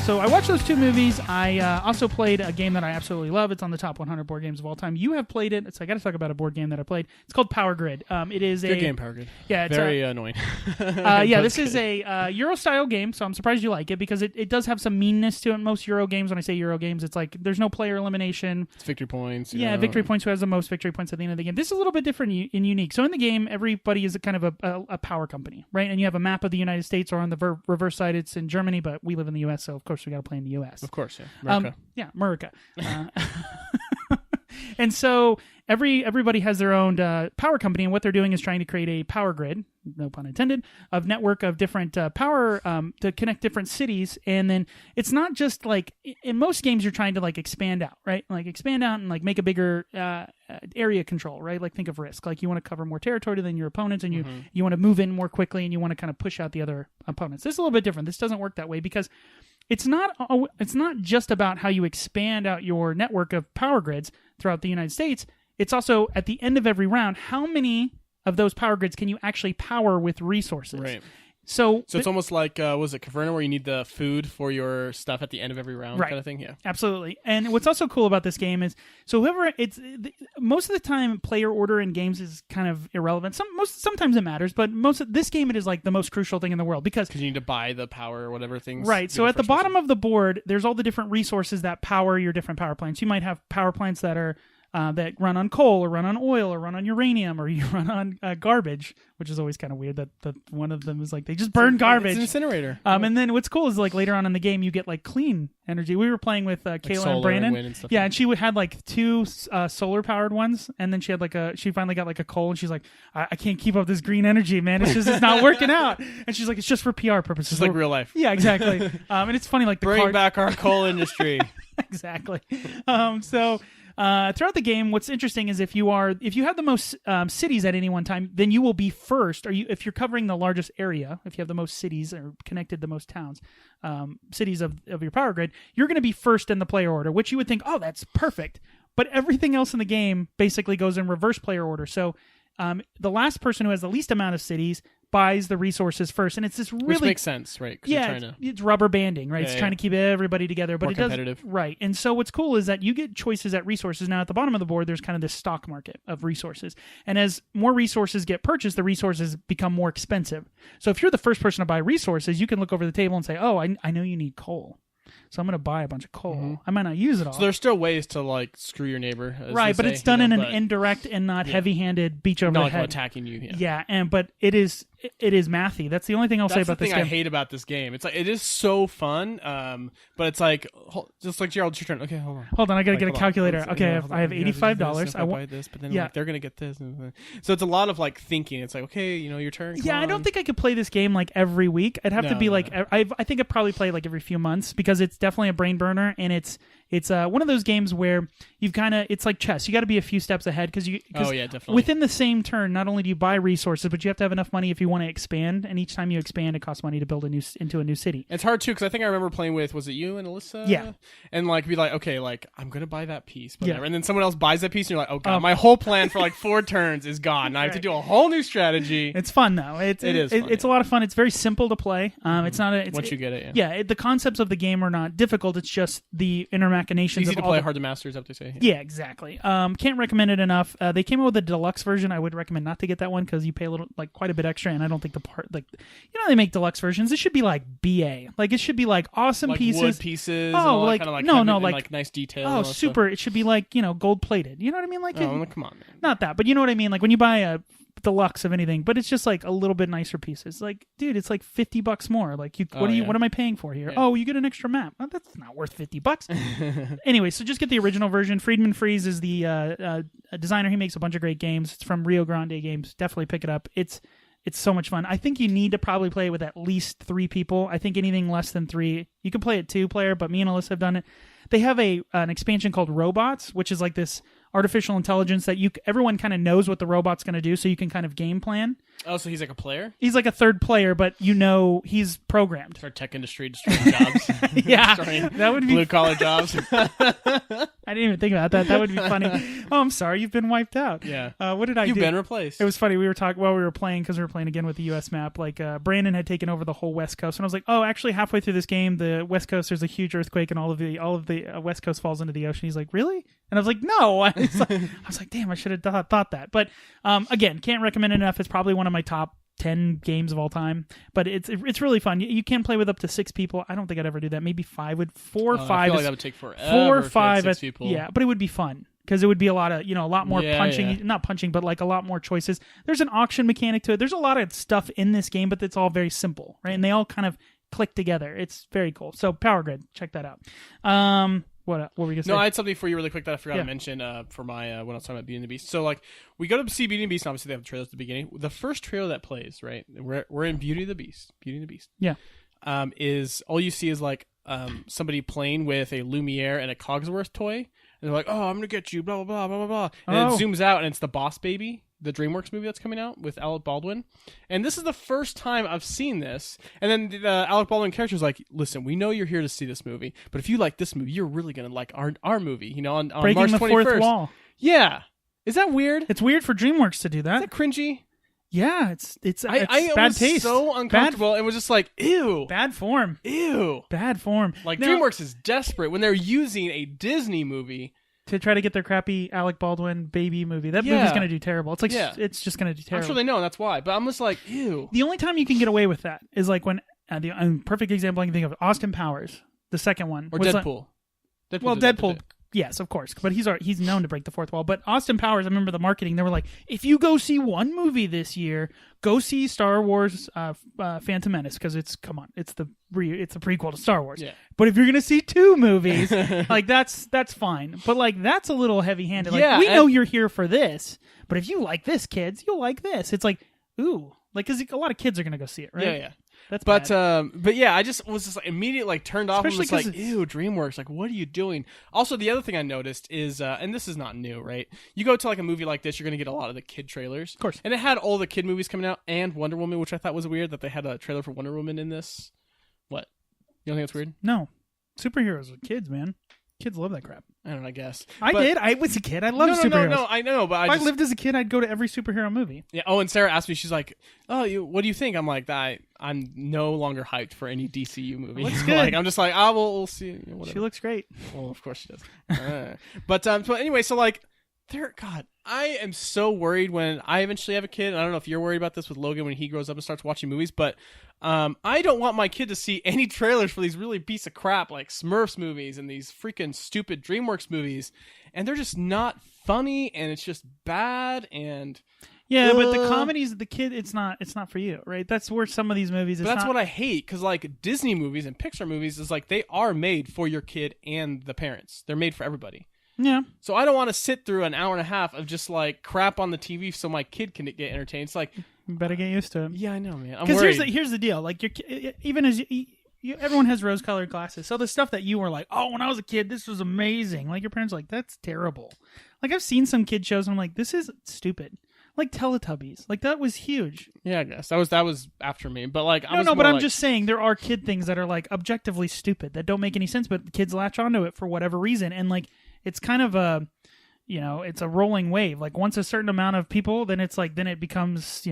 So I watched those two movies. I also played a game that I absolutely love. It's on the top 100 board games of all time. You have played it. So I got to talk about a board game that I played. It's called Power Grid. It is Good game, Power Grid. Yeah, it's very annoying. This is a Euro style game, so I'm surprised you like it because it does have some meanness to it. Most Euro games, when I say Euro games, it's like there's no player elimination. It's victory points. Victory points. Who has the most victory points at the end of the game? This is a little bit different and unique. So in the game, everybody is a kind of a power company, right? And you have a map of the United States, or on the reverse side, it's in Germany, but we live in the U.S., so of course we got to play in the U.S. Of course, yeah. America. America. And so everybody has their own power company, and what they're doing is trying to create a power grid, no pun intended, of network of different power to connect different cities. And then it's not just like in most games you're trying to like expand out, right? Like expand out and like make a bigger area control, right? Like think of Risk. Like you want to cover more territory than your opponents, and you want to move in more quickly, and you want to kind of push out the other opponents. This is a little bit different. This doesn't work that way because it's not just about how you expand out your network of power grids throughout the United States. It's also at the end of every round, how many of those power grids can you actually power with resources? Right. So it's almost like, was it Caverna, where you need the food for your stuff at the end of every round, right. kind of thing? Yeah, absolutely. And what's also cool about this game is, so most of the time, player order in games is kind of irrelevant. Sometimes it matters, but this game, it is like the most crucial thing in the world because you need to buy the power or whatever things. Right. So at the bottom of the board, there's all the different resources that power your different power plants. You might have power plants that are that run on coal or run on oil or run on uranium, or you run on garbage, which is always kind of weird that one of them is like they just burn garbage. It's an incinerator. And then what's cool is like later on in the game you get like clean energy. We were playing with Kayla and Brandon. And stuff and she had like two solar powered ones, and then she had she finally got like a coal, and she's like, I can't keep up this green energy, man. It's not working out. And she's like, it's just for PR purposes. It's like real life. Yeah, exactly. And it's funny, like bring back our coal industry. Exactly. Throughout the game, what's interesting is if you have the most cities at any one time, then you will be first. If you're covering the largest area, if you have the most cities or connected the most towns, cities of your power grid, you're going to be first in the player order, which you would think, oh, that's perfect. But everything else in the game basically goes in reverse player order. So the last person who has the least amount of cities buys the resources first, and it's this really, which makes sense, right? Yeah, it's rubber banding, right? It's trying to keep everybody together, but more it does competitive, right. And so what's cool is that you get choices at resources. Now at the bottom of the board, there's kind of this stock market of resources, and as more resources get purchased, the resources become more expensive. So if you're the first person to buy resources, you can look over the table and say, "Oh, I know you need coal." So I'm going to buy a bunch of coal. Mm-hmm. I might not use it all. So there's still ways to like screw your neighbor, right? But it's done in an indirect and not heavy-handed beach over the head. Not like attacking you. But it is mathy. That's the only thing I'll say about this game. That's the thing I hate about this game. It's like it is so fun, but it's like just like Gerald, it's your turn. Okay, hold on. I gotta get a calculator. Okay, I have $85. I buy this, but then like, they're gonna get this. So it's a lot of like thinking. It's like, okay, your turn. Yeah, I don't think I could play this game like every week. I'd have to be like I think I'd probably play like every few months because it's definitely a brain burner, and it's one of those games where it's like chess. You got to be a few steps ahead because definitely within the same turn, not only do you buy resources, but you have to have enough money if you want to expand. And each time you expand, it costs money to build into a new city. It's hard too because I think I remember playing with, was it you and Alyssa? Yeah, and like be like, okay, like I'm gonna buy that piece, whatever. And then someone else buys that piece, and you're like, oh god, my whole plan for like 4 turns is gone. Now I have to do a whole new strategy. It's fun though. It is. It's a lot of fun. It's very simple to play. It's not once you get it. Yeah, the concepts of the game are not difficult. It's just the inner machinations. Easy to play, hard to master, is what they say. Yeah, exactly. Can't recommend it enough. They came out with a deluxe version. I would recommend not to get that one because you pay quite a bit extra, and I don't think they make deluxe versions. It should be like BA. Like it should be like awesome like pieces. Wood pieces. Oh, like like nice detail. Oh, super. Stuff. It should be like gold plated. You know what I mean? Like come on, man. Not that, but you know what I mean. Like when you buy a deluxe of anything, but it's just like a little bit nicer pieces. Like, dude, it's like $50 more. Like, what am I paying for here? Yeah. Oh, you get an extra map. Oh, that's not worth $50. Anyway, so just get the original version. Friedman Freeze is the designer. He makes a bunch of great games. It's from Rio Grande Games. Definitely pick it up. It's so much fun. I think you need to probably play it with at least 3 people. I think anything less than 3, you can play it 2-player, but me and Alyssa have done it. They have an expansion called Robots, which is like this artificial intelligence that everyone kind of knows what the robot's going to do, so you can kind of game plan. Oh, so he's like a player? He's like a third player, but he's programmed. Our tech industry destroying jobs. Yeah, that would be blue collar jobs. I didn't even think about that. That would be funny. Oh, I'm sorry. You've been wiped out. Yeah. What did I do? You've been replaced. It was funny. We were talking while we were playing, because we were playing again with the U.S. map. Like, Brandon had taken over the whole West Coast. And I was like, oh, actually, halfway through this game, the West Coast, there's a huge earthquake and all of the West Coast falls into the ocean. He's like, really? And I was like, no. I was like, damn, I should have thought that. But again, can't recommend it enough. It's probably one of my top 10 games of all time, but it's really fun. You can play with up to 6 people. I don't think I'd ever do that. Maybe 5 would 4 or 5. I feel like that would take forever. 4 or 5 6 people. Yeah, but it would be fun because it would be a lot of, a lot more punching, not punching, but like a lot more choices. There's an auction mechanic to it. There's a lot of stuff in this game, but it's all very simple, right? And they all kind of click together. It's very cool. So Power Grid, check that out. What were we gonna say? No, I had something for you really quick that I forgot to mention for my when I was talking about Beauty and the Beast. So like we go to see Beauty and the Beast, and obviously they have trailers at the beginning. The first trailer that plays, right? We're in Beauty and the Beast. Beauty and the Beast. Yeah. Is all you see is like somebody playing with a Lumiere and a Cogsworth toy, and they're like, "Oh, I'm gonna get you," blah blah blah blah blah blah, and it zooms out, and it's the Boss Baby, the Dreamworks movie that's coming out with Alec Baldwin. And this is the first time I've seen this. And then the Alec Baldwin character is like, listen, we know you're here to see this movie, but if you like this movie, you're really going to like our movie, on Breaking March 21st. the fourth wall. Yeah. Is that weird? It's weird for DreamWorks to do that. Is that cringy? Yeah, it's I bad was taste. so uncomfortable. It was just like, ew. Bad form. Ew. Bad form. Like, DreamWorks is desperate when they're using a Disney movie to try to get their crappy Alec Baldwin baby movie. That movie's going to do terrible. It's like, it's just going to do terrible. I'm sure they know, and that's why. But I'm just like, ew. The only time you can get away with that is like when, the perfect example I can think of, Austin Powers, the second one. Or Deadpool. Deadpool, yes, of course. But he's known to break the fourth wall. But Austin Powers, I remember the marketing, they were like, if you go see one movie this year, go see Star Wars Phantom Menace, because it's a prequel to Star Wars. Yeah. But if you're going to see 2 movies, like that's fine. But like that's a little heavy-handed. Like we know you're here for this, but if you like this, kids, you'll like this. It's like, ooh, like because a lot of kids are going to go see it, right? Yeah. That's but bad. but yeah, I just was just like immediately like turned off. Especially and was like, ew, DreamWorks, like what are you doing? Also, the other thing I noticed is, and this is not new, right? You go to like a movie like this, you're gonna get a lot of the kid trailers, of course, and it had all the kid movies coming out and Wonder Woman, which I thought was weird that they had a trailer for Wonder Woman in this. What? You don't think that's weird? No, superheroes are kids, man. Kids love that crap. I don't know, I guess. I did. I was a kid. I loved superheroes. No, I know, but if I lived as a kid, I'd go to every superhero movie. Yeah. Oh, and Sarah asked me, she's like, "Oh, what do you think?" I'm like, I'm no longer hyped for any DCU movie. Looks good. Like, I'm just like, we'll see. Whatever. She looks great. Well, of course she does. But anyway, so like, God, I am so worried when I eventually have a kid. And I don't know if you're worried about this with Logan when he grows up and starts watching movies, but I don't want my kid to see any trailers for these really piece of crap like Smurfs movies and these freaking stupid DreamWorks movies, and they're just not funny, and it's just bad. And but the comedies, the kid, it's not for you, right? That's where some of these movies. But that's what I hate, because like Disney movies and Pixar movies is like they are made for your kid and the parents. They're made for everybody. Yeah. So I don't want to sit through an hour and a half of just like crap on the TV so my kid can get entertained. It's like, you better get used to it. Yeah, I know, man. Because here's the deal. Like even as everyone has rose-colored glasses. So the stuff that you were like, oh, when I was a kid, this was amazing. Like your parents are like, that's terrible. Like I've seen some kid shows and I'm like, this is stupid. Like Teletubbies. Like that was huge. Yeah, I guess that was after me. But like, I'm just saying there are kid things that are like objectively stupid that don't make any sense, but kids latch onto it for whatever reason, and like. It's kind of it's a rolling wave. Like once a certain amount of people, then it's like, then it becomes,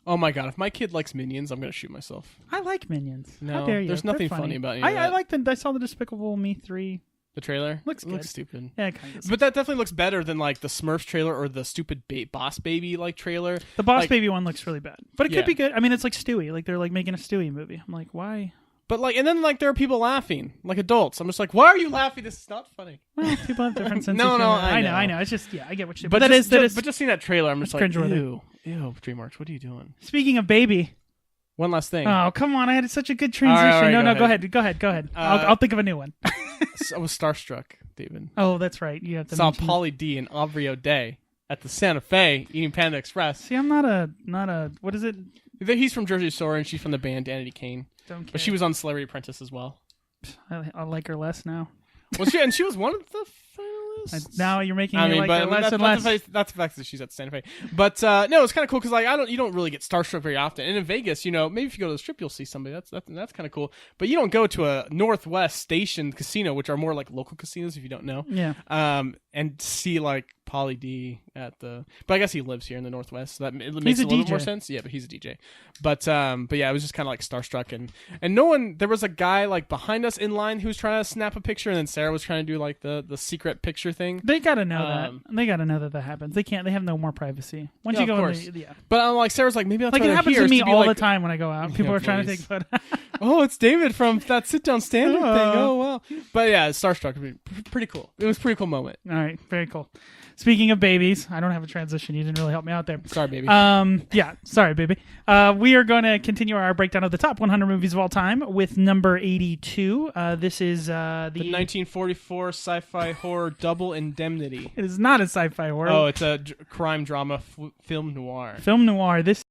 Oh my God. If my kid likes Minions, I'm going to shoot myself. I like Minions. No, how dare you? There's nothing funny about you. I like I saw the Despicable Me 3. The trailer? Looks good. Looks stupid. Yeah, it kind of. But that definitely looks better than like the Smurfs trailer or the stupid Boss Baby like trailer. The Boss Baby one looks really bad. But it could be good. I mean, it's like Stewie. Like they're like making a Stewie movie. I'm like, why? But like, and then like there are people laughing, like adults. I'm just like, why are you laughing? This is not funny. Well, people have different senses. No, I know. It's just, I get what you're. But just seeing that trailer, I'm just like, ew, DreamWorks, what are you doing? Speaking of baby, one last thing. Oh, come on! I had such a good transition. All right, go ahead. I'll think of a new one. I was starstruck, David. Oh, that's right. You have to saw Pauly D and Aubrey O'Day at the Santa Fe eating Panda Express. See, I'm not a what is it? He's from Jersey Shore and she's from the band Danity Kane. Don't care. But she was on Celebrity Apprentice as well. I like her less now. Well, she was one of the finalists. Angeles. Now you're making it like less and less. That's the fact that she's at Santa Fe. But no, it's kind of cool because like you don't really get starstruck very often. And in Vegas, maybe if you go to the Strip, you'll see somebody. That's kind of cool. But you don't go to a Northwest Station casino, which are more like local casinos if you don't know. Yeah. And see like Pauly D at the. But I guess he lives here in the Northwest, so that it makes a little bit more sense. Yeah, but he's a DJ. But yeah, it was just kind of like starstruck, and no one. There was a guy like behind us in line who was trying to snap a picture, and then Sarah was trying to do like the secret picture thing. They gotta know that. They gotta know that happens. They can't. They have no more privacy once you go in. Yeah. But I'm like Sarah's like maybe that's like why it happens here, to me to all the time when I go out. People are trying to take photos. Oh, it's David from that sit down standard thing. Oh wow. But yeah, starstruck. Pretty cool. It was a pretty cool moment. All right, very cool. Speaking of babies, I don't have a transition. You didn't really help me out there. Sorry, baby. Yeah, sorry, baby. We are going to continue our breakdown of the top 100 movies of all time with number 82. This is the 1944 sci-fi horror Double Indemnity. It is not a sci-fi horror. Oh, it's a crime drama film noir. Film noir. This